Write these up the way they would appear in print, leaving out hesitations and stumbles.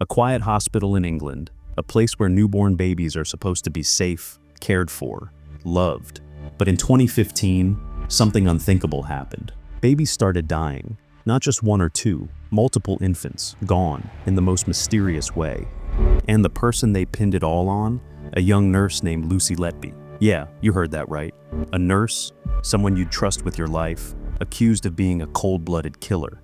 a quiet hospital in England, a place where newborn babies are supposed to be safe, cared for, loved. But in 2015, something unthinkable happened. Babies started dying, not just one or two, multiple infants, gone in the most mysterious way. And the person they pinned it all on, a young nurse named Lucy Letby. Yeah, you heard that right. A nurse, someone you'd trust with your life, accused of being a cold-blooded killer.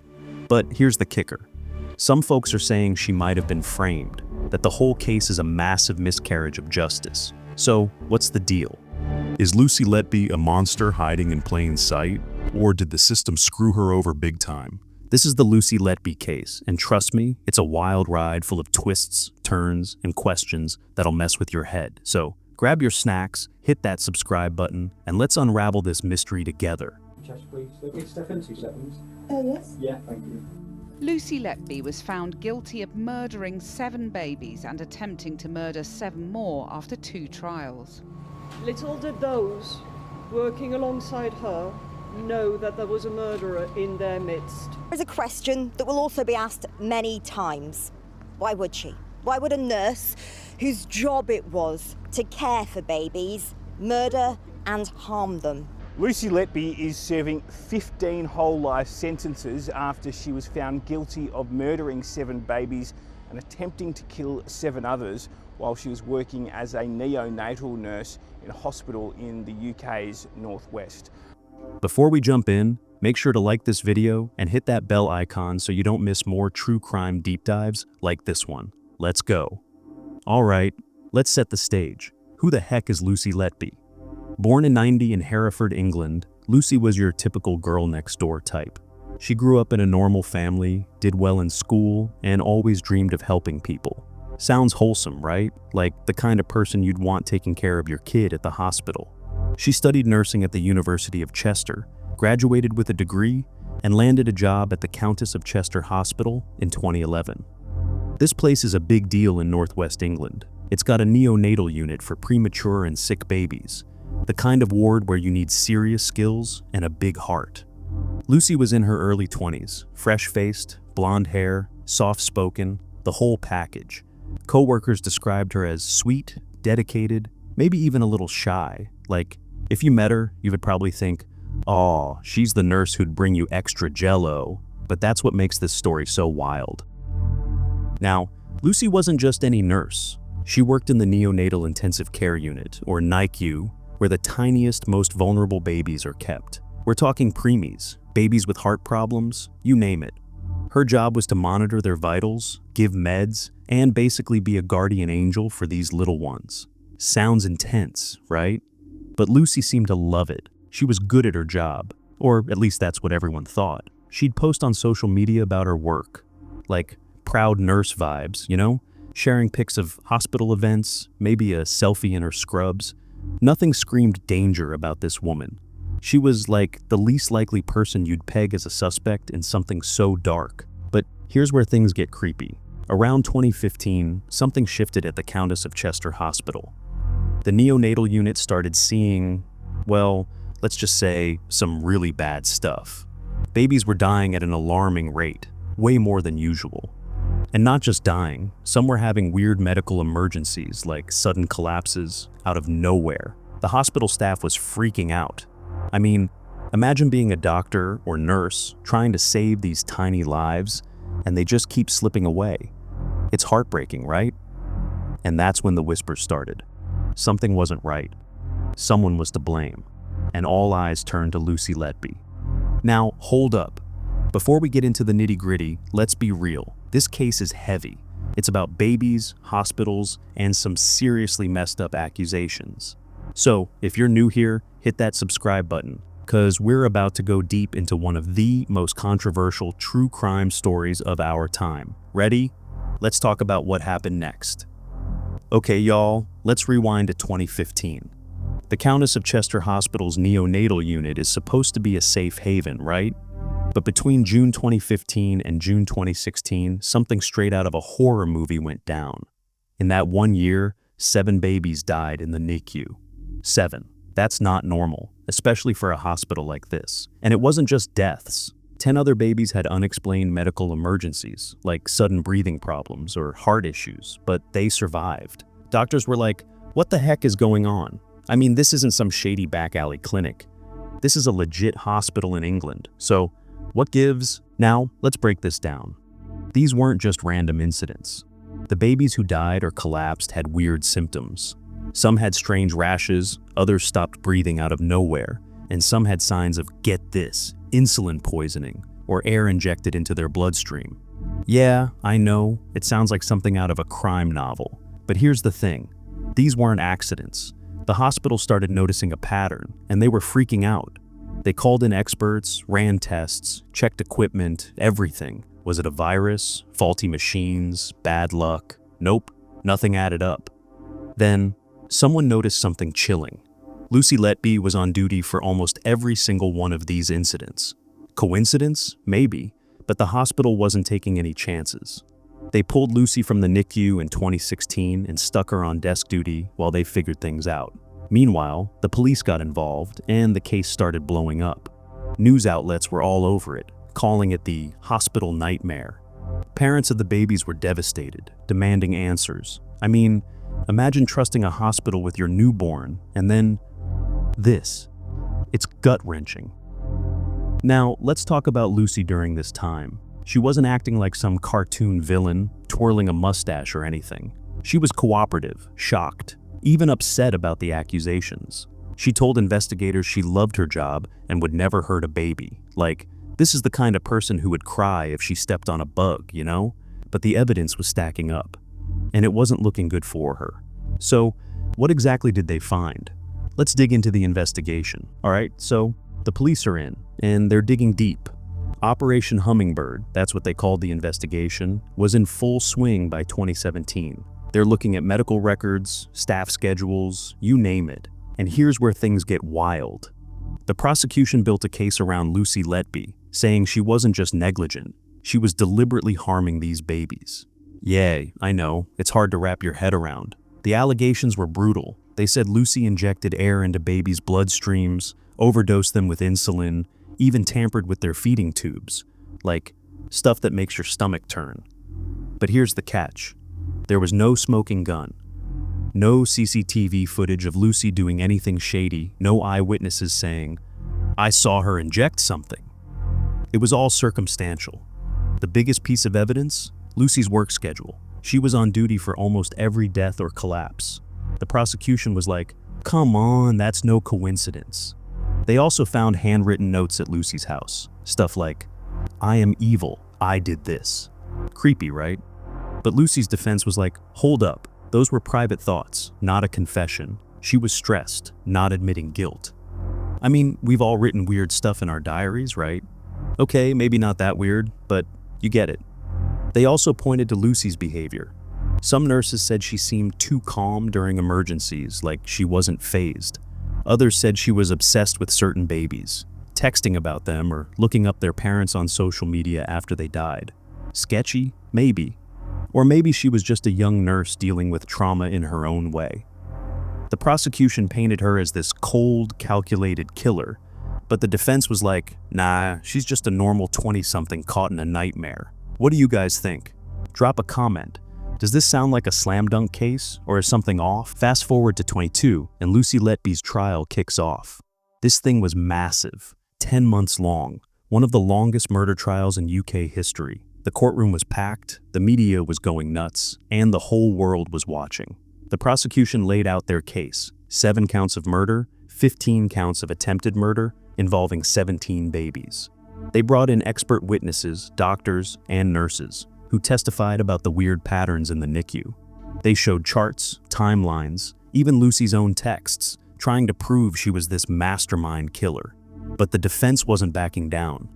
But here's the kicker. Some folks are saying she might have been framed, that the whole case is a massive miscarriage of justice. So, what's the deal? Is Lucy Letby a monster hiding in plain sight? Or did the system screw her over big time? This is the Lucy Letby case, and trust me, it's a wild ride full of twists, turns, and questions that'll mess with your head. So, grab your snacks, hit that subscribe button, and let's unravel this mystery together. Chest, please. Okay, step in 2 seconds. Yes? Yeah, thank you. Lucy Letby was found guilty of murdering 7 babies and attempting to murder 7 more after 2 trials. Little did those working alongside her know that there was a murderer in their midst. There's a question that will also be asked many times. Why would she? Why would a nurse, whose job it was to care for babies, murder and harm them? Lucy Letby is serving 15 whole life sentences after she was found guilty of murdering 7 babies and attempting to kill 7 others while she was working as a neonatal nurse in a hospital in the UK's northwest. Before we jump in, make sure to like this video and hit that bell icon so you don't miss more true crime deep dives like this one. Let's go. All right, let's set the stage. Who the heck is Lucy Letby? Born in '90 in Hereford, England, Lucy was your typical girl next door type. She grew up in a normal family, did well in school, and always dreamed of helping people. Sounds wholesome, right? Like the kind of person you'd want taking care of your kid at the hospital. She studied nursing at the University of Chester, graduated with a degree, and landed a job at the Countess of Chester Hospital in 2011. This place is a big deal in Northwest England. It's got a neonatal unit for premature and sick babies, the kind of ward where you need serious skills and a big heart. Lucy was in her early 20s, fresh-faced, blonde hair, soft-spoken, the whole package. Co-workers described her as sweet, dedicated, maybe even a little shy. Like, if you met her, you would probably think, "Aw, she's the nurse who'd bring you extra Jell-O." But that's what makes this story so wild. Now, Lucy wasn't just any nurse. She worked in the neonatal intensive care unit, or NICU, where the tiniest, most vulnerable babies are kept. We're talking preemies, babies with heart problems, you name it. Her job was to monitor their vitals, give meds, and basically be a guardian angel for these little ones. Sounds intense, right? But Lucy seemed to love it. She was good at her job, or at least that's what everyone thought. She'd post on social media about her work, like proud nurse vibes, you know? Sharing pics of hospital events, maybe a selfie in her scrubs. Nothing screamed danger about this woman. She was like the least likely person you'd peg as a suspect in something so dark. But here's where things get creepy. Around 2015, something shifted at the Countess of Chester Hospital. The neonatal unit started seeing, well, let's just say, some really bad stuff. Babies were dying at an alarming rate, way more than usual. And not just dying, some were having weird medical emergencies like sudden collapses out of nowhere. The hospital staff was freaking out. I mean, imagine being a doctor or nurse trying to save these tiny lives, and they just keep slipping away. It's heartbreaking, right? And that's when the whispers started. Something wasn't right. Someone was to blame. And all eyes turned to Lucy Letby. Now, hold up. Before we get into the nitty-gritty, let's be real. This case is heavy. It's about babies, hospitals, and some seriously messed up accusations. So, if you're new here, hit that subscribe button, because we're about to go deep into one of the most controversial true crime stories of our time. Ready? Let's talk about what happened next. Okay, y'all, let's rewind to 2015. The Countess of Chester Hospital's neonatal unit is supposed to be a safe haven, right? But between June 2015 and June 2016, something straight out of a horror movie went down. In that 1 year, 7 babies died in the NICU. 7. That's not normal, especially for a hospital like this. And it wasn't just deaths. 10 other babies had unexplained medical emergencies, like sudden breathing problems or heart issues, but they survived. Doctors were like, what the heck is going on? I mean, this isn't some shady back alley clinic. This is a legit hospital in England, so what gives? Now, let's break this down. These weren't just random incidents. The babies who died or collapsed had weird symptoms. Some had strange rashes, others stopped breathing out of nowhere, and some had signs of, get this, insulin poisoning, or air injected into their bloodstream. Yeah, I know, it sounds like something out of a crime novel, but here's the thing. These weren't accidents. The hospital started noticing a pattern, and they were freaking out. They called in experts, ran tests, checked equipment, everything. Was it a virus, faulty machines, bad luck? Nope, nothing added up. Then, someone noticed something chilling. Lucy Letby was on duty for almost every single one of these incidents. Coincidence? Maybe, but the hospital wasn't taking any chances. They pulled Lucy from the NICU in 2016 and stuck her on desk duty while they figured things out. Meanwhile, the police got involved and the case started blowing up. News outlets were all over it, calling it the hospital nightmare. Parents of the babies were devastated, demanding answers. I mean, imagine trusting a hospital with your newborn and then this. It's gut-wrenching. Now, let's talk about Lucy during this time. She wasn't acting like some cartoon villain, twirling a mustache or anything. She was cooperative, shocked, even upset about the accusations. She told investigators she loved her job and would never hurt a baby. Like, this is the kind of person who would cry if she stepped on a bug, you know? But the evidence was stacking up, and it wasn't looking good for her. So, what exactly did they find? Let's dig into the investigation, all right? So, the police are in, and they're digging deep. Operation Hummingbird, that's what they called the investigation, was in full swing by 2017. They're looking at medical records, staff schedules, you name it. And here's where things get wild. The prosecution built a case around Lucy Letby, saying she wasn't just negligent, she was deliberately harming these babies. Yay, I know, it's hard to wrap your head around. The allegations were brutal. They said Lucy injected air into babies' bloodstreams, overdosed them with insulin, even tampered with their feeding tubes. Like, stuff that makes your stomach turn. But here's the catch. There was no smoking gun. No CCTV footage of Lucy doing anything shady, no eyewitnesses saying, I saw her inject something. It was all circumstantial. The biggest piece of evidence? Lucy's work schedule. She was on duty for almost every death or collapse. The prosecution was like, come on, that's no coincidence. They also found handwritten notes at Lucy's house. Stuff like, I am evil, I did this. Creepy, right? But Lucy's defense was like, hold up, those were private thoughts, not a confession. She was stressed, not admitting guilt. I mean, we've all written weird stuff in our diaries, right? Okay, maybe not that weird, but you get it. They also pointed to Lucy's behavior. Some nurses said she seemed too calm during emergencies, like she wasn't fazed. Others said she was obsessed with certain babies, texting about them or looking up their parents on social media after they died. Sketchy? Maybe. Or maybe she was just a young nurse dealing with trauma in her own way. The prosecution painted her as this cold, calculated killer, but the defense was like, nah, she's just a normal 20-something caught in a nightmare. What do you guys think? Drop a comment. Does this sound like a slam dunk case, or is something off? Fast forward to 22, and Lucy Letby's trial kicks off. This thing was massive, 10 months long, one of the longest murder trials in UK history. The courtroom was packed, the media was going nuts, and the whole world was watching. The prosecution laid out their case, 7 counts of murder, 15 counts of attempted murder, involving 17 babies. They brought in expert witnesses, doctors, and nurses, who testified about the weird patterns in the NICU. They showed charts, timelines, even Lucy's own texts, trying to prove she was this mastermind killer. But the defense wasn't backing down.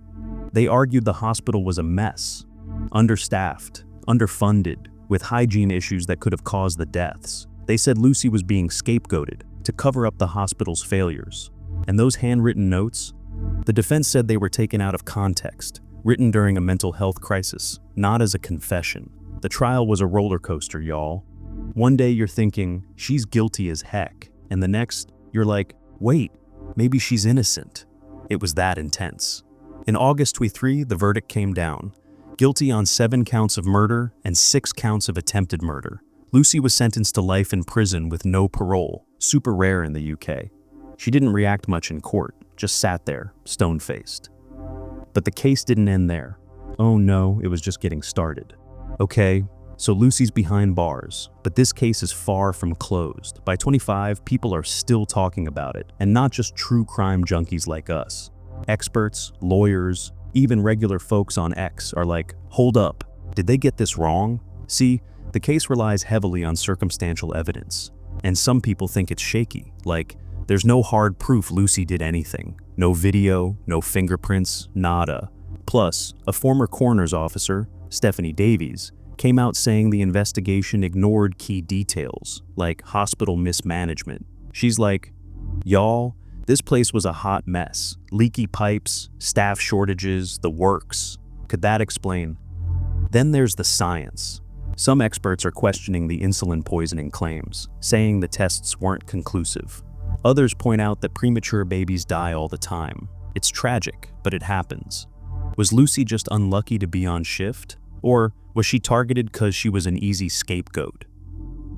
They argued the hospital was a mess, understaffed, underfunded, with hygiene issues that could have caused the deaths. They said Lucy was being scapegoated to cover up the hospital's failures. And those handwritten notes? The defense said they were taken out of context, written during a mental health crisis, not as a confession. The trial was a roller coaster, y'all. One day you're thinking, she's guilty as heck, and the next, you're like, wait, maybe she's innocent. It was that intense. In August 2023, the verdict came down. Guilty on 7 counts of murder and 6 counts of attempted murder. Lucy was sentenced to life in prison with no parole, super rare in the UK. She didn't react much in court, just sat there, stone-faced. But the case didn't end there. Oh no, it was just getting started. Okay, so Lucy's behind bars, but this case is far from closed. By 25, people are still talking about it, and not just true crime junkies like us. Experts, lawyers, even regular folks on X are like, hold up, did they get this wrong? See, the case relies heavily on circumstantial evidence, and some people think it's shaky, like, there's no hard proof Lucy did anything. No video, no fingerprints, nada. Plus, a former coroner's officer, Stephanie Davies, came out saying the investigation ignored key details, like hospital mismanagement. She's like, y'all, this place was a hot mess. Leaky pipes, staff shortages, the works. Could that explain? Then there's the science. Some experts are questioning the insulin poisoning claims, saying the tests weren't conclusive. Others point out that premature babies die all the time. It's tragic, but it happens. Was Lucy just unlucky to be on shift? Or was she targeted because she was an easy scapegoat?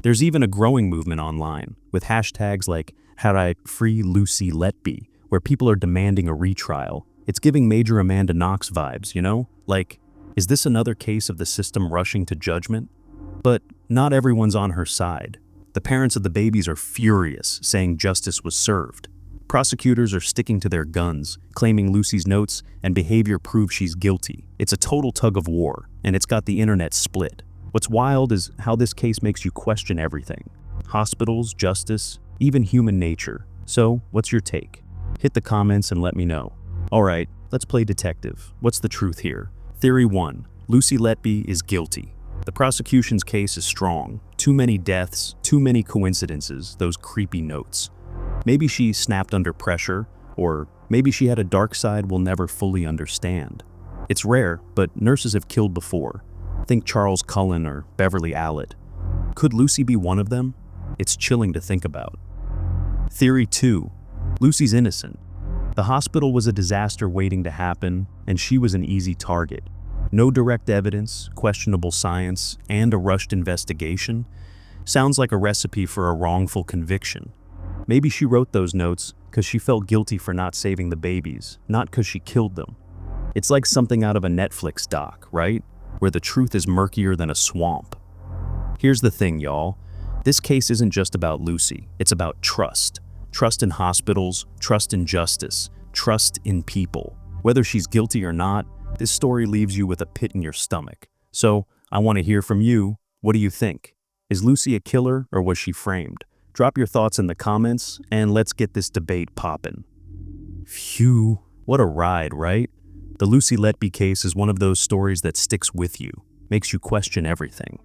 There's even a growing movement online, with hashtags like #FreeLucyLetby, where people are demanding a retrial. It's giving Major Amanda Knox vibes, you know? Like, is this another case of the system rushing to judgment? But not everyone's on her side. The parents of the babies are furious, saying justice was served. Prosecutors are sticking to their guns, claiming Lucy's notes and behavior prove she's guilty. It's a total tug of war, and it's got the internet split. What's wild is how this case makes you question everything. Hospitals, justice, even human nature. So, what's your take? Hit the comments and let me know. Alright, let's play detective. What's the truth here? Theory 1. Lucy Letby is guilty. The prosecution's case is strong. Too many deaths, too many coincidences, those creepy notes. Maybe she snapped under pressure, or maybe she had a dark side we'll never fully understand. It's rare, but nurses have killed before. Think Charles Cullen or Beverly Allett. Could Lucy be one of them? It's chilling to think about. Theory 2. Lucy's innocent. The hospital was a disaster waiting to happen, and she was an easy target. No direct evidence, questionable science, and a rushed investigation. Sounds like a recipe for a wrongful conviction. Maybe she wrote those notes because she felt guilty for not saving the babies, not because she killed them. It's like something out of a Netflix doc, right? Where the truth is murkier than a swamp. Here's the thing, y'all. This case isn't just about Lucy. It's about trust. Trust in hospitals, trust in justice, trust in people. Whether she's guilty or not, this story leaves you with a pit in your stomach. So, I want to hear from you. What do you think? Is Lucy a killer or was she framed? Drop your thoughts in the comments and let's get this debate poppin'. Phew, what a ride, right? The Lucy Letby case is one of those stories that sticks with you, makes you question everything.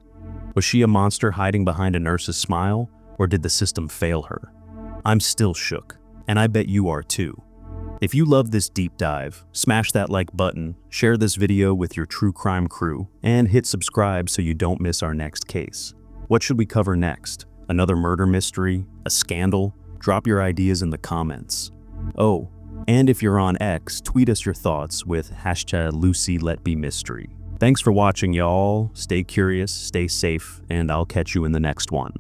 Was she a monster hiding behind a nurse's smile, or did the system fail her? I'm still shook, and I bet you are too. If you love this deep dive, smash that like button, share this video with your true crime crew, and hit subscribe so you don't miss our next case. What should we cover next? Another murder mystery? A scandal? Drop your ideas in the comments. Oh, and if you're on X, tweet us your thoughts with #LucyLetbyMystery. Thanks for watching, y'all. Stay curious, stay safe, and I'll catch you in the next one.